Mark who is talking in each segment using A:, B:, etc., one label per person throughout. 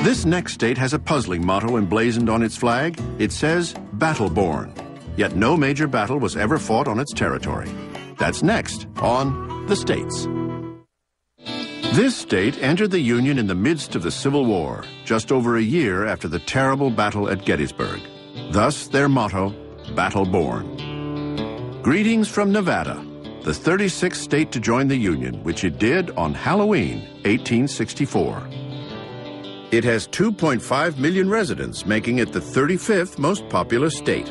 A: This next state has a puzzling motto emblazoned on its flag. It says, "Battle-born." Yet no major battle was ever fought on its territory. That's next on The States. This state entered the Union in the midst of the Civil War, just over a year after the terrible battle at Gettysburg. Thus, their motto, "Battle-born." Greetings from Nevada, the 36th state to join the Union, which it did on Halloween, 1864. It has 2.5 million residents, making it the 35th most populous state.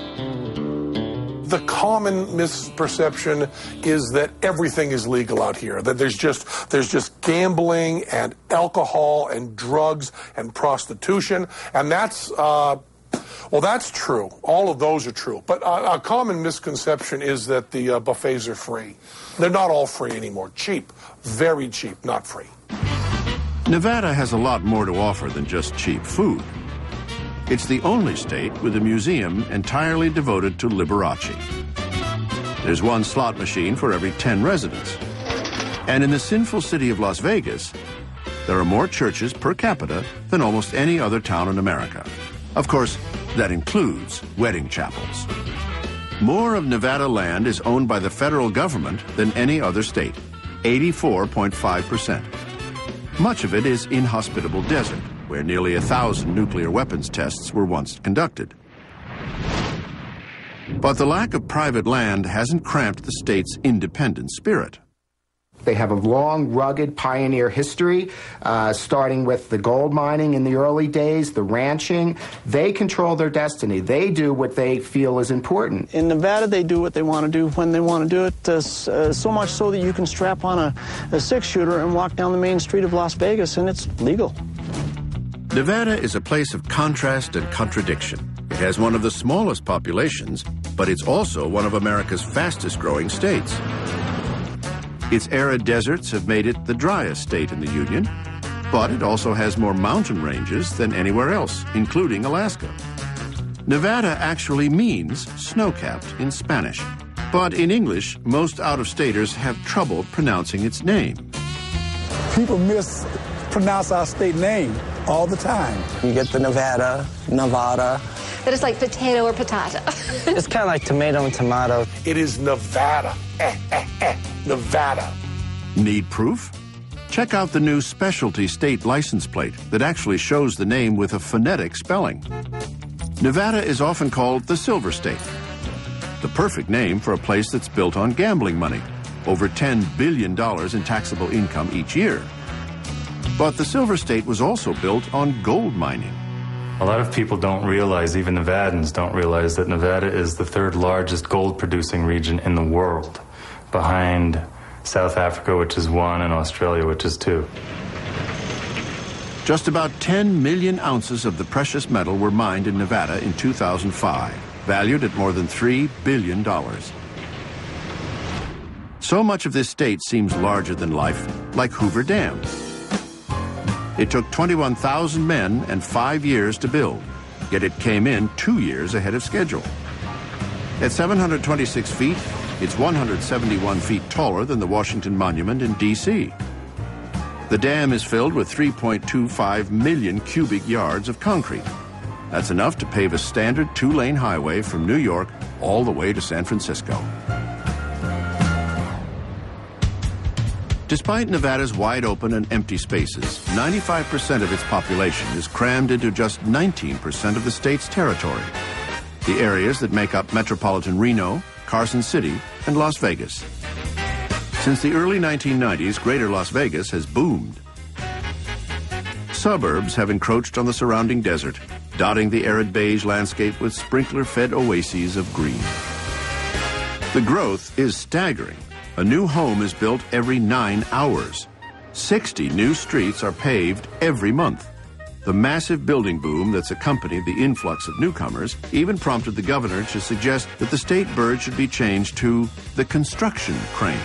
B: The common misperception is that everything is legal out here, that there's just gambling and alcohol and drugs and prostitution, and that's that's true. All of those are true. But a common misconception is that the buffets are free. They're not all free anymore. Cheap, very cheap, not free.
A: Nevada has a lot more to offer than just cheap food. It's the only state with a museum entirely devoted to Liberace. There's one slot machine for every 10 residents. And in the sinful city of Las Vegas, there are more churches per capita than almost any other town in America. Of course, that includes wedding chapels. More of Nevada land is owned by the federal government than any other state, 84.5%. Much of it is inhospitable desert, where nearly 1,000 nuclear weapons tests were once conducted. But the lack of private land hasn't cramped the state's independent spirit.
C: They have a long, rugged pioneer history, starting with the gold mining in the early days, the ranching. They control their destiny. They do what they feel is important.
D: In Nevada, they do what they want to do when they want to do it, so much so that you can strap on a six-shooter and walk down the main street of Las Vegas, and it's legal.
A: Nevada is a place of contrast and contradiction. It has one of the smallest populations, but it's also one of America's fastest-growing states. Its arid deserts have made it the driest state in the Union, but it also has more mountain ranges than anywhere else, including Alaska. Nevada actually means snow-capped in Spanish, but in English, most out-of-staters have trouble pronouncing its name.
E: People mispronounce our state name all the time.
D: You get the Nevada.
F: That is like potato or patata.
D: It's kind of like tomato and tomato.
B: It is Nevada. Nevada.
A: Need proof? Check out the new specialty state license plate that actually shows the name with a phonetic spelling. Nevada is often called the Silver State, the perfect name for a place that's built on gambling money, over $10 billion in taxable income each year. But the Silver State was also built on gold mining.
G: A lot of people don't realize, even Nevadans don't realize, that Nevada is the third largest gold-producing region in the world, behind South Africa, which is 1, and Australia, which is 2.
A: Just about 10 million ounces of the precious metal were mined in Nevada in 2005, valued at more than $3 billion. So much of this state seems larger than life, like Hoover Dam. It took 21,000 men and 5 years to build, yet it came in 2 years ahead of schedule. At 726 feet, it's 171 feet taller than the Washington Monument in D.C. The dam is filled with 3.25 million cubic yards of concrete. That's enough to pave a standard 2-lane highway from New York all the way to San Francisco. Despite Nevada's wide open and empty spaces, 95% of its population is crammed into just 19% of the state's territory. The areas that make up metropolitan Reno, Carson City, and Las Vegas. Since the early 1990s, Greater Las Vegas has boomed. Suburbs have encroached on the surrounding desert, dotting the arid beige landscape with sprinkler-fed oases of green. The growth is staggering. A new home is built every 9 hours. 60 new streets are paved every month. The massive building boom that's accompanied the influx of newcomers even prompted the governor to suggest that the state bird should be changed to the construction crane.